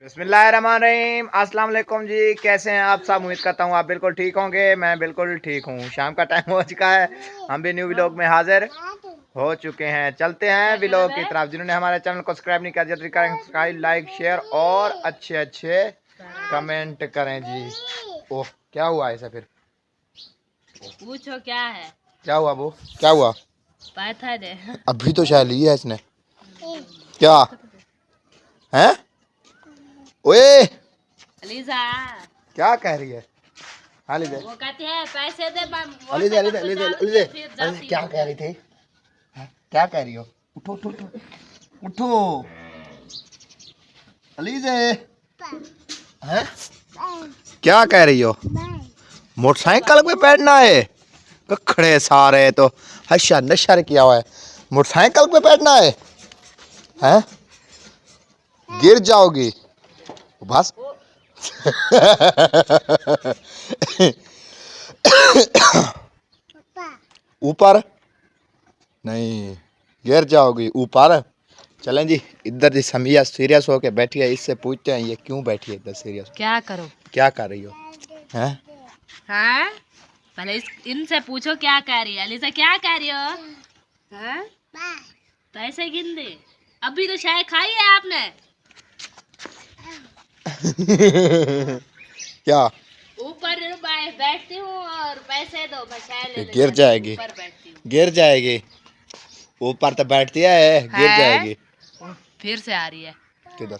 बिस्मिल्लाहिर्रहमानिर्रहीम। अस्सलाम वालेकुम जी, कैसे हैं आप सब? उम्मीद करता हूँ आप बिल्कुल ठीक होंगे। मैं बिल्कुल ठीक हूँ। शाम का टाइम हो चुका है, हम भी न्यू व्लॉग में हाजिर हो चुके हैं। चलते हैं व्लॉग की तरफ। जिन्होंने हमारे चैनल को सब्सक्राइब नहीं किया जल्दी करें सब्सक्राइब, लाइक, शेयर और अच्छे अच्छे कमेंट करें जी। ओह, क्या हुआ ऐसा? फिर पूछो क्या है? क्या हुआ वो? क्या हुआ? पाइथन है। अभी तो शायद लिया है इसने। क्या है? ओए, अलीजा क्या कह रही है? हाँ लीजिए, वो कहती है पैसे दे, मैं अलीजे मोटरसाइकिल अलीजे पे अलीजे जाती अलीजे है फिर अलीजे, जाती क्या हूँ कह घर। रही थी? हाँ? क्या कह रही हो? उठो उठो उठो उठो अलीजे। हैं? क्या कह रही हो? मोटरसाइकिल पे बैठना है? खड़े सारे तो हशा नशा किया हुआ है। मोटरसाइकिल पे बैठना है? हैं? गिर जाओगी बस। ऊपर नहीं, गिर जाओगी ऊपर। चलें जी, इधर जी समिया सीरियस होके बैठी है, इससे पूछते हैं ये क्यों बैठी है इधर सीरियस। क्या करो? क्या कर रही हो? हैं? हाँ, पहले इनसे पूछो क्या कह रही है। अलीजा क्या कह रही हो? हाँ? पैसे गिन दे। अभी तो शायद खाई है आपने। क्या? ऊपर बैठती हूँ और पैसे दो, मैं चाय लेने गिर जाती हूँ, जाएगी, ऊपर बैठती हूँ। गिर जाएगी। ऊपर तो बैठती है, गिर है? जाएगी। फिर से आ रही है। किधर?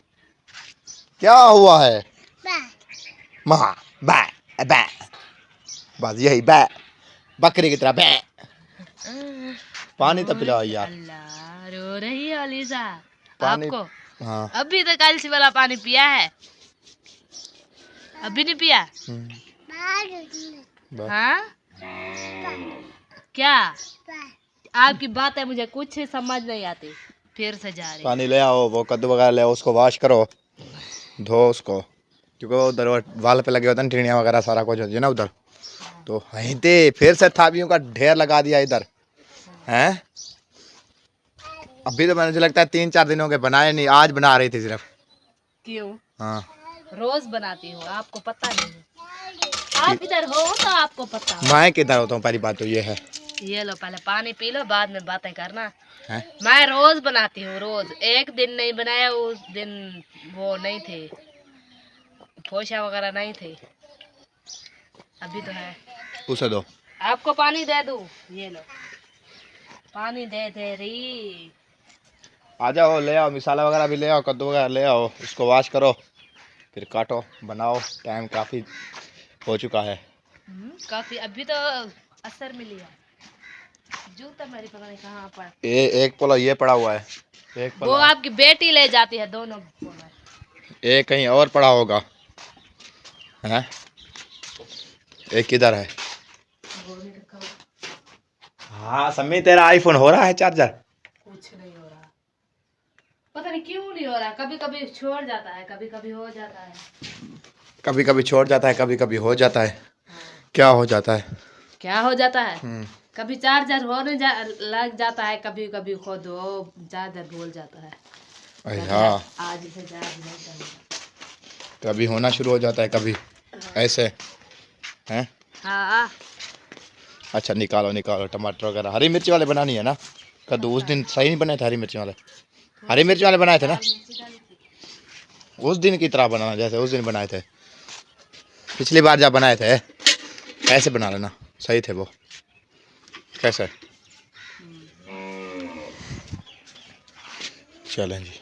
क्या हुआ है? माँ बै बै, बस यही बै, बकरी की तरह बै। पानी तो पिलाओ यार। अल्लाह, रो रही है अलीजा। पानी। आपको हाँ। अभी तक कल वाला पानी पिया है? अभी नहीं पिया? बस। हाँ? क्या? आपकी बात है मुझे कुछ समझ नहीं आती। फिर से जा रही है। पानी ले आओ, वो कद्दू वगैरह ले आओ, उसको वॉश करो, धो उसको, क्योंकि वो उधर वाल पे लगे होते हैं टिड़ियाँ वगैरह, सारा कुछ होती है ना उधर। तो वहीं पे फिर से थापियों का ढेर लगा दिया इधर। हैं? अभी तो मुझे लगता है 3-4 दिनों के बनाए नहीं, आज बना रही थी सिर्फ। क्यों? हाँ। रोज बनाती हूँ, आपको पता नहीं है। आप इधर हो तो आपको पता हो। मैं किधर होता हूँ, पहली बात तो ये है। ये लो, पहले पानी पी लो, बाद में बातें करना। हैं? मैं रोज बनाती हूँ, रोज। एक दिन नहीं बनाया, उस दिन वो नहीं थे, पोछा वगैरह नहीं थे। अभी तो है। उसे दो। आपको पानी दे दूँ? ये लो, पानी दे दे रही। आ जाओ, ले आओ, मिसाला वगैरह भी ले आओ, कद्दू वगैरह ले आओ, उसको वॉश करो, फिर काटो, बनाओ। टाइम काफ़ी हो चुका है। काफी अभी तो असर मिली है। जूता मेरी पता नहीं कहाँ पर। एक पोला ये पड़ा हुआ है, एक वो पोला आपकी बेटी ले जाती है, दोनों पोला। एक कहीं और पड़ा होगा। हैं? एक किधर है? हाँ सम्मी, तेरा आईफोन हो रहा है चार्जर? कुछ नहीं हो रहा, पता नहीं क्यों नहीं हो रहा। कभी कभी छोड़ जाता है, कभी कभी हो जाता है। कभी कभी छोड़ जाता है, कभी कभी हो जाता है। क्या हो जाता है? क्या हो जाता है? कभी चार्जर लग जाता है, कभी कभी खुद वो चार्जर भूल जाता है। हाँ, आज इसे चार्ज नहीं करना। कभी होना शुरू हो जाता है, कभी ऐसे। हैं? हाँ, अच्छा, निकालो निकालो, टमाटर वगैरह। हरी मिर्ची वाले बनानी है ना? कद्दू उस दिन सही नहीं बने थे हरी मिर्ची वाले? हरी मिर्ची वाले बनाए थे ना उस दिन की तरह, बनाना जैसे उस दिन बनाए थे, पिछली बार जब बनाए थे ऐसे बना लेना, सही थे वो। कैसे? चलें जी,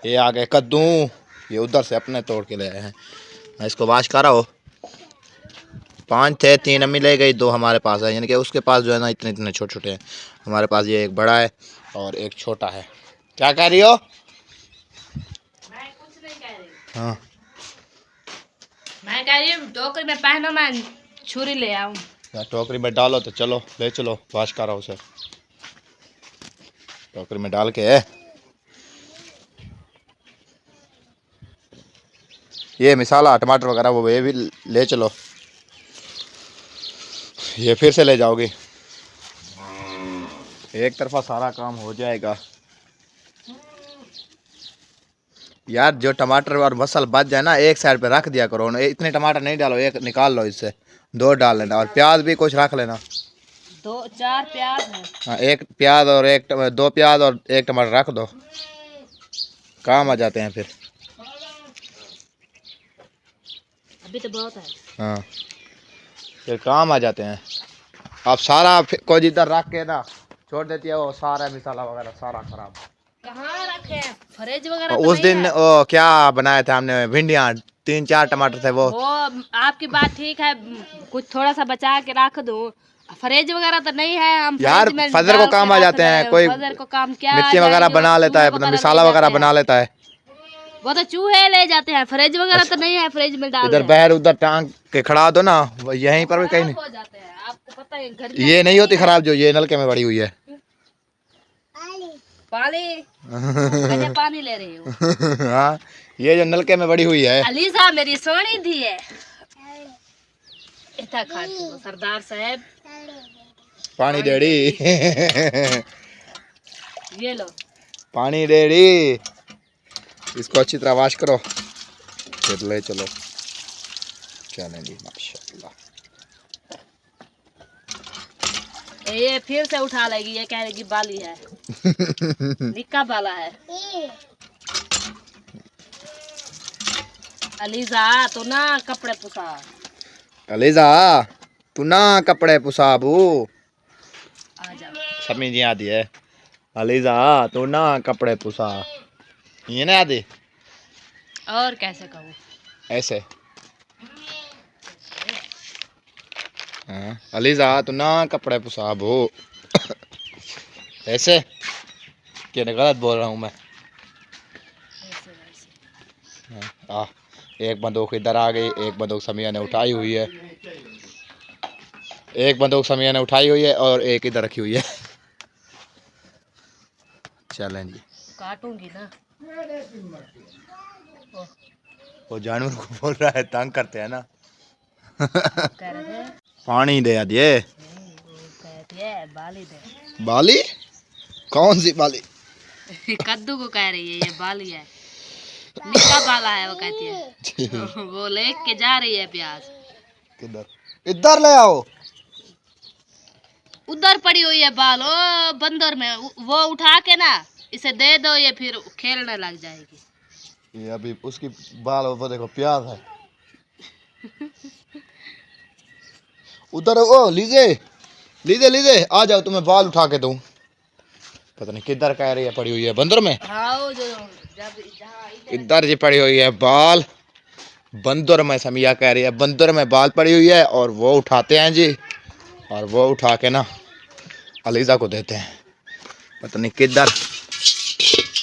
ये आ गए कद्दू, ये उधर से अपने तोड़ के ले आए हैं। मैं इसको वाश कर रहा हूँ। 5 थे, 3 अम्मी ले गई, 2 हमारे पास है, यानी कि उसके पास जो है ना इतने इतने छोटे छोटे हैं। हमारे पास ये एक बड़ा है और एक छोटा है। क्या कह रही हो? मैं कुछ नहीं कह रही। हाँ, मैं कह रही हूँ टोकरी में पहनो, मैं छुरी ले आऊँ। या टोकरी में डालो तो चलो ले चलो, वाश करो उसे टोकरी में डाल के। ये मिसाला टमाटर वगैरह वो ये भी ले चलो, ये फिर से ले जाओगे। एक तरफा सारा काम हो जाएगा। यार जो टमाटर और बसल बच जाए ना एक साइड पे रख दिया करो, इतने टमाटर नहीं डालो, एक निकाल लो इससे, 2 डाल लेना, और प्याज भी कुछ रख लेना। 2-4 प्याज है। हाँ, 1 प्याज और 2 प्याज और 1 टमाटर रख दो, काम आ जाते हैं फिर। अभी तो बहुत है। हाँ, फिर काम आ जाते हैं। अब सारा कोई इधर रख के ना छोड़ देती है, वो सारा मसाला वगैरह सारा खराब। कहाँ रखे हैं? फ्रिज वगैरह तो उस नहीं दिन है? वो क्या बनाया था हमने, भिंडियाँ, 3-4 टमाटर थे वो। आपकी बात ठीक है, कुछ थोड़ा सा बचा के रख दो। फ्रिज वगैरह तो नहीं है, हम यार फ्रिज में फजर को डाल काम के आ रख जाते रहे हैं, कोई फजर को काम क्या मिर्ची आ वगैरह जाएगी, बना वो तो लेता है, चूहे मतलब वगैरह मसाला ले वगैरह जाते बना हैं। लेता है। वो तो चूहे ले जाते हैं, फ्रिज वगैरह तो नहीं है, फ्रिज में डाल इधर दें। बहर उधर टांग के खड़ा दो ना, यहीं पर भी कहीं खराब नहीं। हो जाते हैं, आपको पता है घर ये नहीं होती खराब जो ये नलके में पड़ी हुई है। पानी अच्छा पानी ले रही हूँ। हाँ, ये जो नलके में पड़ी हुई है। अलीसा मेरी सोनी थी है, इतना खाती हूँ सरदार साहब। पानी डेड़ी ये लो पानी डेड़ी, इसको अच्छी तरह वॉश करो फिर ले चलो। चलें जी, माशाल्लाह। ये फिर से उठा लेगी, ये कह रही बाली है निक्का बाला है। अलीजा तो ना कपड़े पुसा, अलीजा तू ना कपड़े पुसाबू, आ जाओ। समझ नहीं आती है। अलीजा तू ना कपड़े पुसा, ये ना आती। और कैसे कहूँ? ऐसे हाँ, अलीजा तू ना कपड़े पुसाबू ऐसे क्या गलत बोल रहा हूँ मैं? ऐसे वैसे। हाँ, एक बंदूक इधर आ गई, एक बंदूक समिया ने उठाई हुई है, एक बंदूक समिया ने उठाई हुई है और एक इधर रखी हुई है। चलें जी, काटूंगी ना। वो जानवर को बोल रहा है, तंग करते हैं ना। कह रहे थे पानी दे दिए, नहीं, वो कहती है बाली दे। बाली? कौन सी बाली? कद्दू को कह रही है ये बाली है, निक्का बाला है वो कहती है। वो लेके जा रही है प्याज। किधर? इधर ले आओ। उधर पड़ी हुई है बाल, ओ बंदर में, वो उठा के ना इसे दे दो, ये फिर खेलने लग जाएगी। ये अभी उसकी बाल, वो देखो प्याज है। उधर ओ लीजिए लीजिए लीजिए, आ जाओ, तुम्हें बाल उठा के दूं। पता नहीं किधर कह रही है पड़ी हुई है, बंदर में। हाँ, जो इधर जी पड़ी हुई है बाल, बंदर में समिया कह रही है, बंदर में बाल पड़ी हुई है, और वो उठाते हैं जी, और वो उठा के ना अलीजा को देते हैं। पता नहीं किधर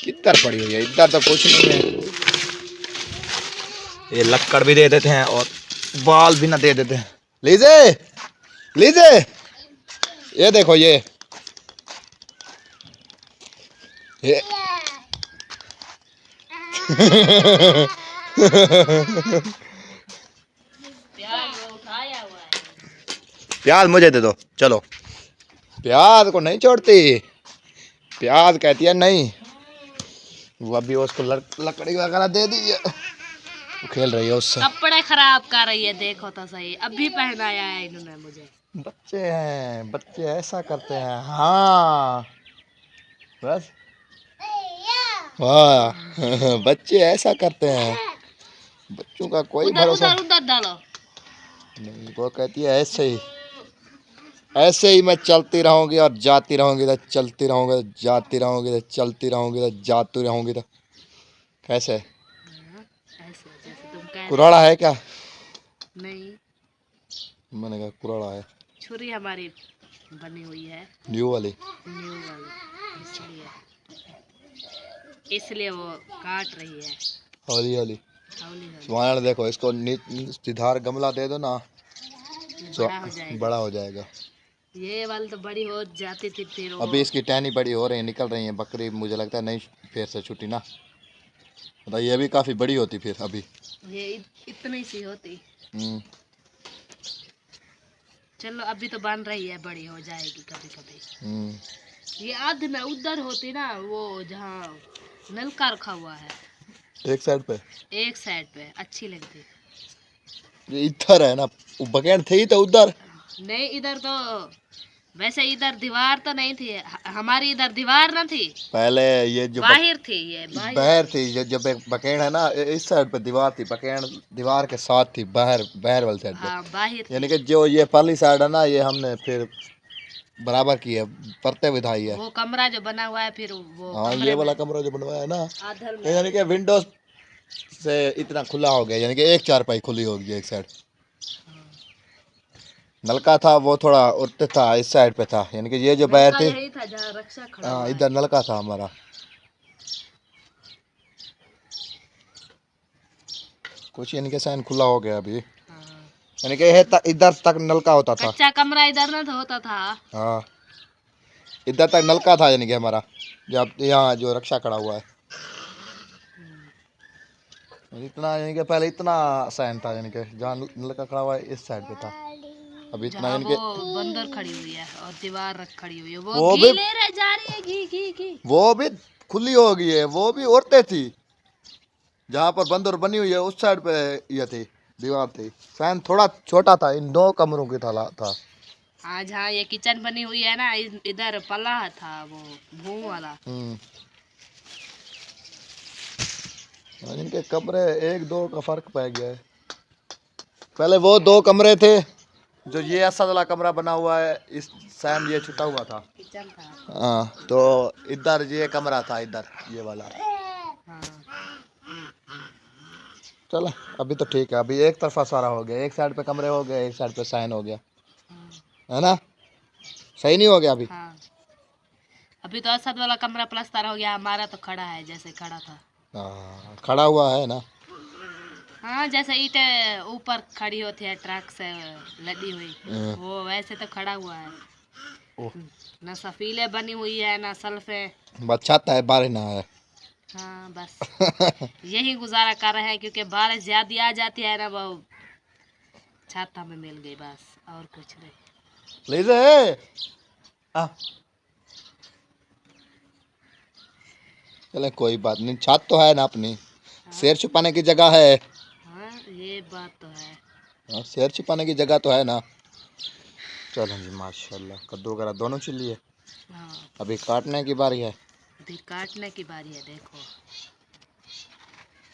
किधर पड़ी हुई है, इधर तो कुछ नहीं है। ये लक्कड़ भी दे देते हैं और बाल भी ना दे देते हैं। लीजिए लीजिए, ये देखो ये प्याज वो उठाया हुआ है। प्याज मुझे दे दो, चलो। प्याज को नहीं छोड़ती, प्याज कहती है नहीं। वो अभी उसको लकड़ी वगैरह दे दी है, वो खेल रही है उससे। कपड़े खराब कर रही है, देखो तो सही, अभी पहनाया है इन्होंने मुझे। बच्चे हैं, बच्चे ऐसा करते हैं। हाँ बस, वाह बच्चे ऐसा करते हैं, बच्चों का कोई उधर भरोसा उधर उधर डालो। नहीं। वो कहती है ऐसे ही मैं चलती रहूंगी और जाती रहूंगी, तो चलती रहूंगी तो जाती रहूंगी, तो चलती रहूंगी तो जाती रहूंगी। तो कैसे? ऐसे जैसे तुम कह रहे कुराड़ा है क्या? नहीं, मैंने कहा कुराड़ा है। छुरी हमारी बनी हुई है न्यू वाली। न्यू वाली, इसलिए वो काट रही है हौली हौली। हौली हौली। वहाँ देखो, इसको सीधार गमला दे दो ना, बड़ा हो जाएगा। बड़ा हो जाएगा। ये वाली तो बड़ी हो जाती थी, फिर वो अभी इसकी टहनी बड़ी हो रही है, निकल रही है बकरी, मुझे लगता है नहीं फिर से छुट्टी ना, मतलब ये भी काफी बड़ी होती फिर अभी। ये इतनी सी होती। चलो अभी तो बन रही है, बड़ी हो जाएगी कभी कभी। ये आध में उधर होती ना, वो जहाँ नलका रखा हुआ है, एक साइड पे, एक साइड पे अच्छी लगती। ये इधर है ना, वो बकेट थी तो उधर नहीं इधर तो वैसे इधर दीवार तो नहीं थी, हमारी इधर दीवार न थी, पहले ये जो बाहर थी, ये बाहर थी, जब एक बकेट है ना, इस साइड पे दीवार थी, बकेट दीवार के साथ थी, बाहर बाहर वाली साइड पे। हाँ बाहर थी। यानी कि जो ये पहली साइड है ना, ये हमने फिर बराबर की है, परते बिठाई है। वो कमरा जो बना हुआ है फिर वो हाँ, ये वाला कमरा जो बनवाया है ना, आधर ये यानी कि विंडोज से इतना खुला हो गया, यानी कि एक चारपाई खुली होगी एक साइड। नलका था वो थोड़ा उठते था, इस साइड पे था, यानी कि ये जो बाहर थी, यही था जहाँ रक्षा खड़ा हुआ हाँ है। इधर नलका था हमारा। कुछ यानी कि साइन खुला हो गया अभी, यानी कि इधर तक नलका होता था। कच्चा कमरा इधर न होता था। हाँ, इधर तक नलका था, यानी कि हमारा जब यहाँ जो रक्षा खड़ा हुआ है, इतना यानी कि पहले इतना साइन था, यानी कि जहाँ नलका खड़ा हुआ है इस साइड पे था, अभी इतना यानी कि वो बंदर खड़ी हुई है और दीवार खड़ी हुई है, वो वो घी भी ले रहे जा रही है, घी घी घी। वो भी खुली हो गई है, वो भी औरतें थी, जहाँ पर बंदर बनी हुई है उस साइड पे ये थी, दीवार थी। फैन थोड़ा छोटा था, इन दो कमरों की था। हाँ जहाँ ये किचन बनी हुई है ना, इधर पला था वो भूम वाला। इनके कमरे एक दो का फर्क पड़ गया है। पहले वो दो कमरे थे, जो ये असद वाला कमरा बना हुआ है, इस सैम ये छुटा हुआ था, किचन था। हाँ, तो इधर ये कमरा था, इधर ये वाला। हाँ। चलो अभी तो ठीक है, अभी एक तरफा सारा हो गया, एक साइड पे कमरे हो गए, एक साइड पे साइन हो गया, है ना? सही नहीं हो गया अभी? हाँ। अभी तो असद वाला कमरा प्लास्टर हो गया, हमारा तो खड़ा है जैसे खड़ा था। हाँ, खड़ा हुआ है ना। हाँ जैसे ईंटें ऊपर खड़ी होती है ट्रक से लदी हुई, वो वैसे तो खड़ा हुआ है। ना सफीले बनी हुई है ना सल्फे, बस छत है, बारिश ना है। हाँ बस यही गुजारा कर रहे हैं, क्योंकि बारिश ज्यादा आ जाती है ना, वो छत हमें मिल गई बस, और कुछ नहीं। ले जा चले कोई बात नहीं, छत तो है ना अपनी, शेर छुपाने की जगह है। हाँ ये बात तो है। हाँ, शेर छुपाने की जगह तो है ना। चलो जी, माशाल्लाह कद्दू वगैरह दोनों छिल लिए। हाँ अभी काटने की बारी है। अभी काटने की बारी है, देखो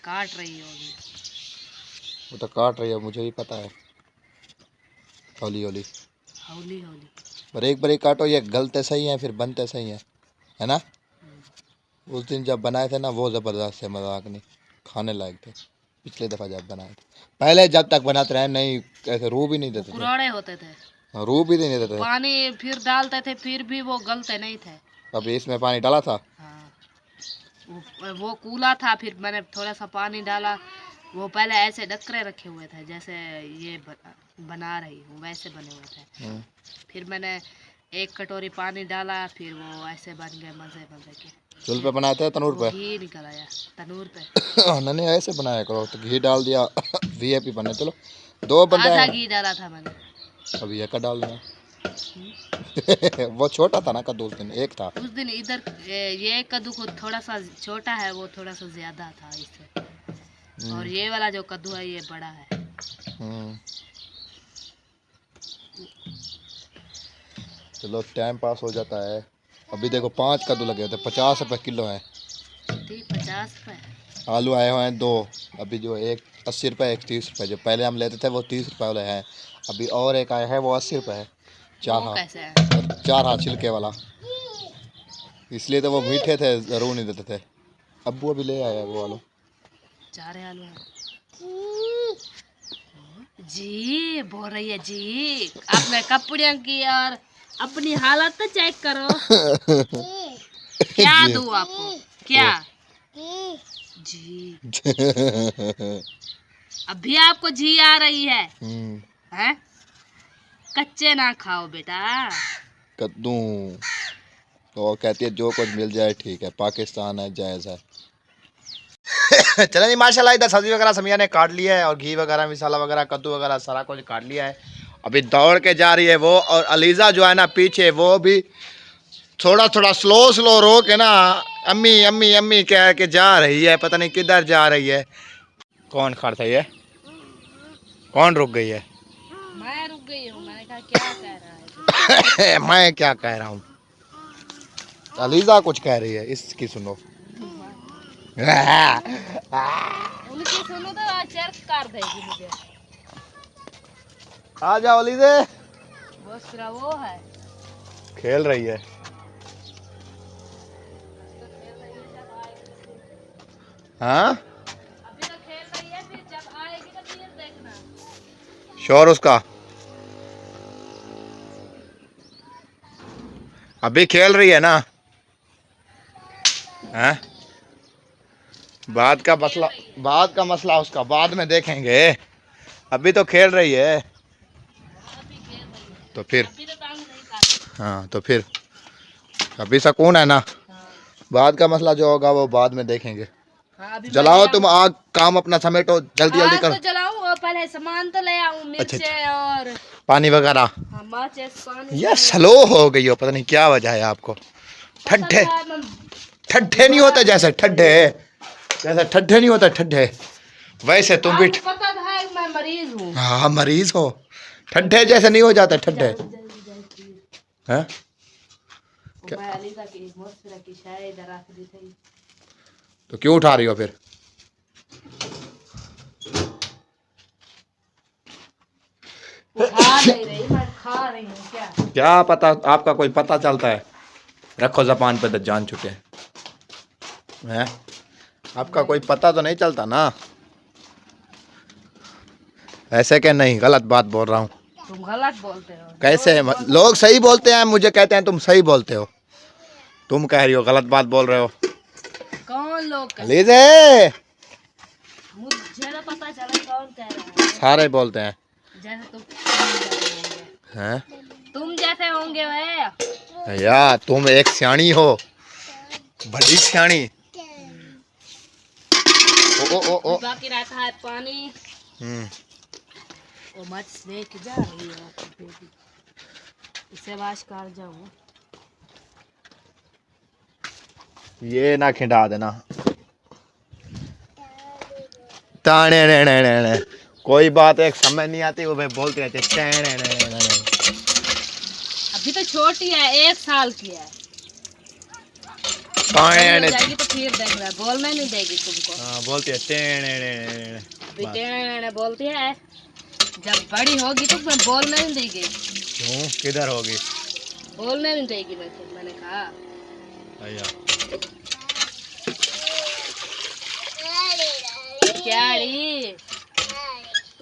काट रही होगी। वो तो काट रही है, मुझे भी पता है, हौली हौली हौली हौली। बारीक बारीक काटो, ये गलते सही हैं फिर बनते सही हैं, है ना? उस दिन जब बनाए थे ना, वो ज़बरदस्त है, मजाक नहीं, खाने लायक थे। पिछले दफ़ा जब बनाए थे, पहले जब तक बनाते रहे नहीं, ऐसे रूह भी नहीं देते थे, कुराड़े होते थे, रूह भी नहीं देते थे। पानी फिर डालते थे फिर भी वो गलते नहीं थे। अभी इसमें पानी डाला था। हाँ वो कूला था, फिर मैंने थोड़ा सा पानी डाला, वो पहले ऐसे डकरे रखे हुए थे जैसे ये बना रही हूँ वैसे बने हुए थे, फिर मैंने एक कटोरी पानी डाला, फिर वो ऐसे बन गए मजे मजे के। चूल्हे पे बनाए थे तनूर पे? घी निकल आया तनूर पे। नहीं ऐसे बनाया करो, तो घी डाल दिया वीआईपी बने। चलो दो बंदे आधा हैं, घी डाला था मैंने। अभी एक का डाल देना। वो छोटा था ना कद्दू, उस दिन एक था। उस दिन इधर ये कद्दू को थोड़ा सा छोटा है, वो थोड़ा सा ज्यादा था इससे, और ये वाला जो कद्दू है ये बड़ा है। चलो टाइम पास हो जाता है। अभी देखो 5 कद्दू लगे होते, 50 रुपये किलो है। 50 रुपये। आलू आए हुए हैं 2, अभी जो एक 80 रुपये, एक 30 रुपये। जो पहले हम लेते थे वो 30 रुपये वाले हैं, अभी और एक आया है वो 80 रुपये है। 4 हाथ छिलके वाला, इसलिए तो वो मीठे थे, ज़रूर नहीं देते थे। अब्बू अभी ले आया वो आलू। 4 आलू है जी, बोल रही है जी, अपने कपड़ों की और अपनी हालत तो चेक करो। क्या दूँ आपको, क्या जी? अभी आपको जी आ रही है, हैं? कच्चे ना खाओ बेटा। कद्दू तो कहती है जो कुछ मिल जाए ठीक है, पाकिस्तान है, जायज़ है। चलें जी, माशाल्लाह इधर सब्जी वगैरह समिया ने काट लिया है, और घी वगैरह मसाला वगैरह कद्दू वगैरह सारा कुछ काट लिया है। अभी दौड़ के जा रही है वो, और अलीज़ा जो है ना पीछे, वो भी थोड़ा थोड़ा स्लो रो के ना अम्मी अम्मी अम्मी कह के जा रही है, पता नहीं किधर जा रही है। कौन खड़ था ये? कौन रुक गई है? मैं रुक गई हूँ। मैंने कहा क्या कह रहा है मैं क्या कह रहा हूँ? अलीजा कुछ कह रही है, इसकी सुनो। उनकी सुनो तो चर्च कर देगी मुझे। आ जाओ अलीजे। वो सिर्फ वो है खेल रही है। हाँ अभी तो खेल रही है, फिर जब आएगी तो फिर देखना। शोर उसका। अभी खेल रही है ना? हैं? बाद का मसला उसका बाद में देखेंगे। अभी तो खेल रही है। अभी खेल रही है तो फिर अभी तो तंग नहीं कर। हाँ तो फिर अभी सुकून है ना। हाँ बाद का मसला जो होगा वो बाद में देखेंगे। हाँ अभी जलाओ तुम आग, काम अपना समेटो, जल्दी जल्दी आग करो। तो जलाऊं और पहले सामान तो ले आऊं, मिर्चे और पानी वगैरह। हाँ माचिस पानी। ये स्लो हो गई हो, पता नहीं क्या वजह है आपको। ठड्डे ठड्डे नहीं होते जैसे ठड्डे नहीं होता ठड्डे, वैसे तुम भी। आपको पता है मैं मरीज हूँ। हाँ मरीज हो। ठड्डे जैसे नहीं हो जाते ठड्डे हैं? मैं अलीजा की मोस्फिरा की शायद इधर रख दी थी। तो क्यों उठा रही हो फिर? खा नहीं रही, मैं खा रही हूँ क्या? क्या पता, आपका कोई पता चलता है? रखो जबान पे तो जान छूटे हैं। आपका कोई पता तो नहीं चलता ना? ऐसे क्या नहीं, गलत बात बोल रहा हूँ। तुम गलत बोलते हो। कैसे लोग सही बोलते हैं, मुझे कहते हैं तुम सही बोलते हो। तुम कह रही हो गलत बात बोल रहे हो। कौन लोग कहते लीजिए। हैं? मुझे तो पता चला कौन कह रहा है। सारे बोलते हैं। जैसे तुम जैसे होंगे। हैं? तुम जैसे होंगे वे। या तुम एक सियाणी हो, बड़ी सियाणी। ओ ओ ओ ओ। बाकी रहता है पानी। वो मत लेके जा रही है आपकी बेटी। इसे वाश कर जाऊँ। ये ना खिंडा देना। ताने ने ने ने ने। कोई बात एक समझ नहीं आती, वो भाई बोलते रहते ने ने ने ने। अभी तो छोटी है, 1 साल की है। ताने ने। जाएगी तो फिर देख रहा, बोलने नहीं देगी तुमको। हाँ बोलती है ने ने ने। अभी टेढ़े बोलती है, जब बड़ी होगी तो मैं बोलने नहीं देगी। क्यों, किधर होगी? बोलने नहीं देगी मैं, फिर मैंने कहा। अया क्या री?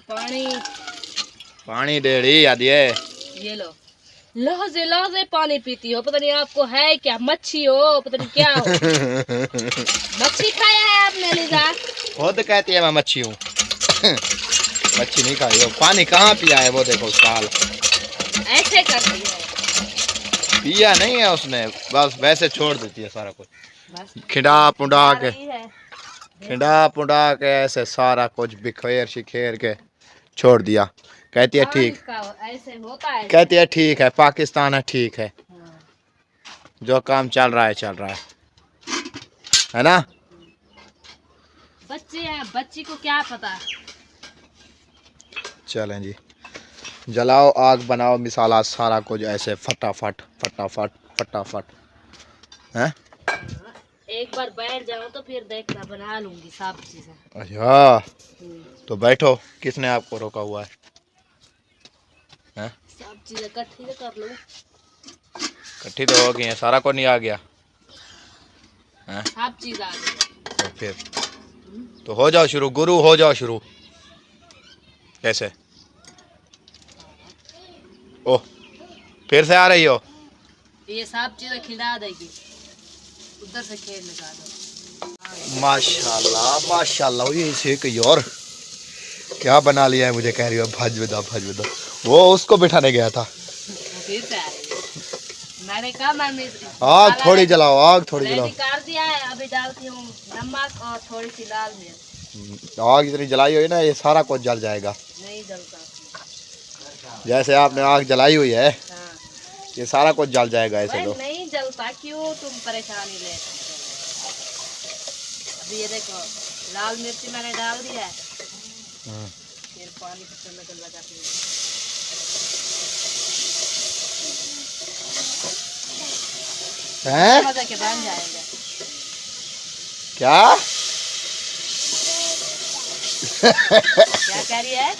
पानी पानी दे रही याद ये लो। लहजे लहजे पानी पीती हो, पता नहीं आपको है क्या, मच्छी हो पता नहीं क्या हो। मच्छी खाया है आपने लीजा? खुद कहती है मैं मच्छी हूँ। मच्छी नहीं खाई हो। पानी कहाँ पिया है वो देखो उसका हाल। ऐसे करती है। पिया नहीं है उसने, बस वैसे छोड़ देती है सारा कुछ। बस खिंडा पुंडा आ के, रही है। खिंडा पुंडा के ऐसे सारा कुछ बिखेर शिखेर के छोड़ दिया। कहती है ठीक, ऐसे होता है। कहती है ठीक है, पाकिस्तान है ठीक है, हाँ। जो काम चल रहा है ना? बच्चे हैं, बच्ची को क्या पता। चलें जी, जलाओ आग, बनाओ मिसाला, सारा कुछ ऐसे फटाफट फटाफट फटाफट हैं। एक बार बैठ जाऊं तो फिर देखना बना लूंगी सब चीजें। अच्छा तो बैठो, किसने आपको रोका हुआ है? हैं? सब चीजें इकट्ठी तो कर लूं। इकट्ठी तो हो गई है, सारा को नहीं आ गया हैं? सब चीज आ गई। तो फिर तो हो जाओ शुरू, गुरु हो जाओ शुरू। कैसे? ओह फिर से आ रही हो? ये सब चीजें खिला देगी, उधर से खेल निकाल दो। माशाल्लाह माशाल्लाह। ये इसे कोई और क्या बना लिया है, मुझे कह रही हो भजविदा भजविदा। वो उसको बिठाने गया था। फिर से आ रही है। मैंने कहा मैं आग थोड़ी जलाओ, आग थोड़ी जलाओ। कर दिया है, अभी डालती हूँ नमक और थोड़ी सी लाल मिर्च। आग इतनी जलाई हुई ना, ये सारा कुछ जल जाएगा। नहीं जलता। जैसे आपने आग जलाई हुई है, हाँ। ये सारा कुछ जल जाएगा ऐसे तो। नहीं जलता, क्यों तुम परेशानी लेते हो? अभी ये देखो लाल मिर्ची मैंने डाल दिया है, फिर पानी को चलने लगाती हूँ। मजा के बन जाएगा। क्या क्या कह रही है?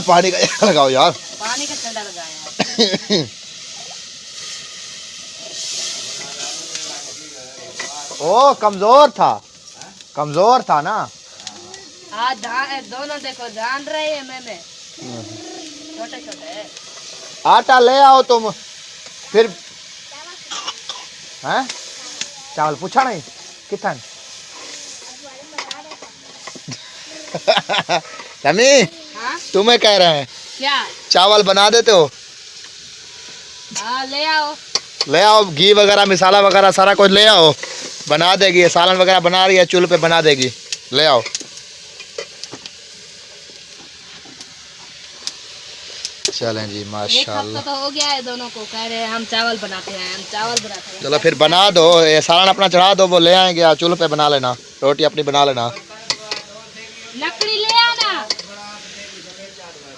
पानी का लगाओ यार, पानी का ठंडा लगाया है। ओ कमजोर था ना। हाँ दोनों देखो जान रहे हैं मैंने, छोटे छोटे। आटा ले आओ तुम फिर। हैं चावल पूछा नहीं कितना तमी हाँ? तुम्हें कह रहे हैं क्या चावल बना देते हो? हाँ ले आओ घी वगैरह मसाला वगैरह सारा कुछ ले आओ, बना देगी। ये सालन वगैरह बना रही है, चूल्हे पे बना देगी, ले आओ। चलें जी माशाल्लाह। तो हो गया है, दोनों को कह रहे हैं हम चावल बनाते हैं। चलो फिर बना दो, ये सालन अपना चढ़ा दो, वो ले आएंगे, चूल्हे पे बना लेना, रोटी अपनी बना लेना। लकड़ी ले आना।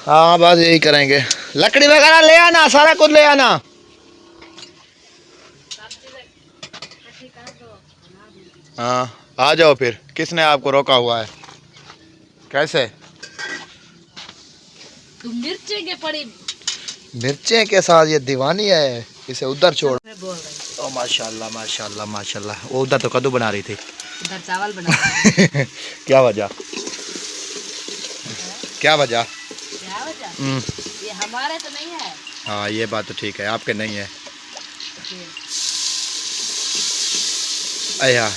हाँ बस यही करेंगे, लकड़ी वगैरह ले आना, सारा कुछ ले आना। हाँ आ जाओ फिर, किसने आपको रोका हुआ है? कैसे तुम मिर्ची के पड़ी, मिर्चें के साथ ये दीवानी है, इसे उधर छोड़। बोल रही ओ माशाल्लाह माशाल्लाह माशाल्लाह। वो उधर तो कद्दू बना रही थी, इधर चावल बना रही है। क्या वजह? क्या वजह? क्या वजह? ये हमारे तो नहीं है। हाँ ये बात तो ठीक है, आपके नहीं है। अया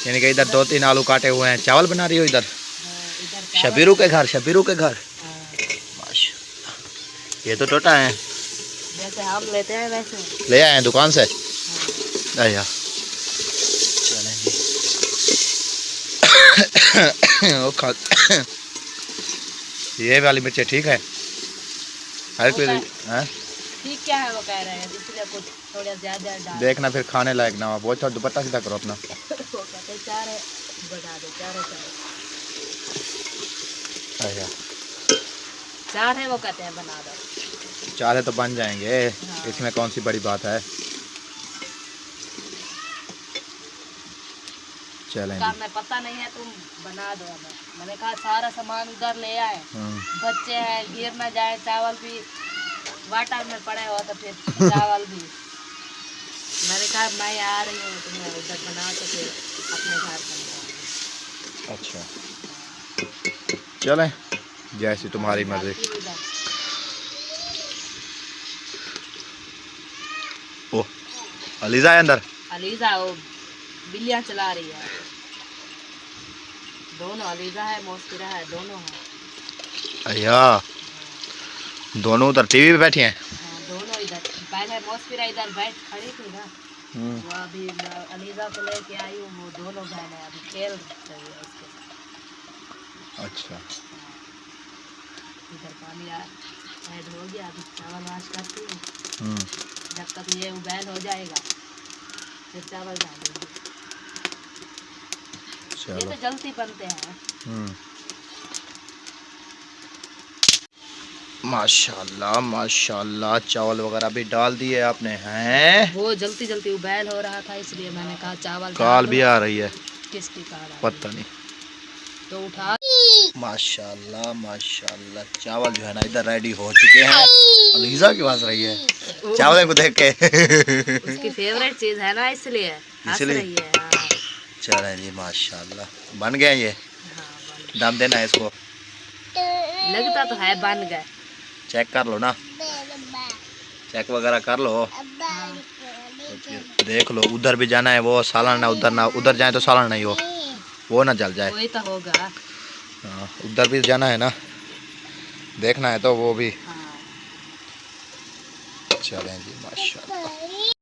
यानी कि इधर 2-3 आलू काटे हुए हैं, चावल बना रही हो इधर? शबीरू के घर, शबीरू के घर। माशाल्लाह, ये तो टोटा है, जैसे हम लेते हैं वैसे ले आए हैं दुकान से। अया ये वाली मिर्चें ठीक है? हर कोई ठीक क्या है वो कह रहे हैं, इसलिए कुछ थोड़ा ज्यादा डाल देखना फिर खाने लायक ना हो। बहुत थोड़ा दुपट्टा सीधा करो अपना। वो कहते हैं चार है बढ़ा दो, चार है वो कहते हैं बना दो। 4 है तो बन जाएंगे। हाँ। इसमें कौन सी बड़ी बात है। चलें जी। मैं पता नहीं है, तुम बना दो। मैंने कहा सारा सामान उधर ले आए, बच्चे हैं गिर ना जाए, चावल भी वाटर में पड़े हो तो फिर चावल भी। मैंने कहा मैं आ रही हूँ, तुम्हें उधर बना तो फिर अपने घर बना। अच्छा चलें, जैसी तुम्हारी मर्जी। ओ अलीजा है अंदर। अलीजा वो बिल्लियाँ चला रही है, दोनों अलीजा है मोस्किरा है, दोनों है। अया दोनों उधर टीवी पे बैठी हैं। हाँ, दोनों इधर। पहले मोस्किरा इधर बैठ खड़ी थी ना, वो अभी अलीजा को लेके आई हूँ, वो दोनों बहनें अभी खेल रही है उसके साथ। अच्छा इधर पानी ऐड हो गया, अभी चावल वाश करती हूँ। जब तक ये उबैल हो जाएगा फिर चावल डालेंगे। ये तो जल्दी बनते हैं। माशाल्लाह माशाल्लाह, चावल वगैरह भी डाल दिए आपने हैं? वो जल्दी जल्दी उबैल हो रहा था, इसलिए मैंने कहा चावल। काल भी आ रही है, किसकी काल? पता नहीं, तो उठा। माशाल्लाह माशाल्लाह, चावल जो है ना इधर रेडी हो चुके हैं। अलीजा की आवाज रही है चावल को देख के। उसकी फेवरेट चीज है ना, इसलिए हंस रही है। हाँ। चलें जी माशाल्लाह, बन गए ये। हाँ, दम देना है इसको। लगता तो है बन गए। चेक कर लो ना, चेक वगैरह कर लो। हाँ। तो फिर देख लो, उधर भी जाना है, वो सालन ना उधर ना, उधर जाए तो सालन नहीं हो, वो ना जल जाए। वही तो होगा। हाँ उधर भी जाना है ना, देखना है तो वो भी। हाँ। चलें जी माशाल्लाह।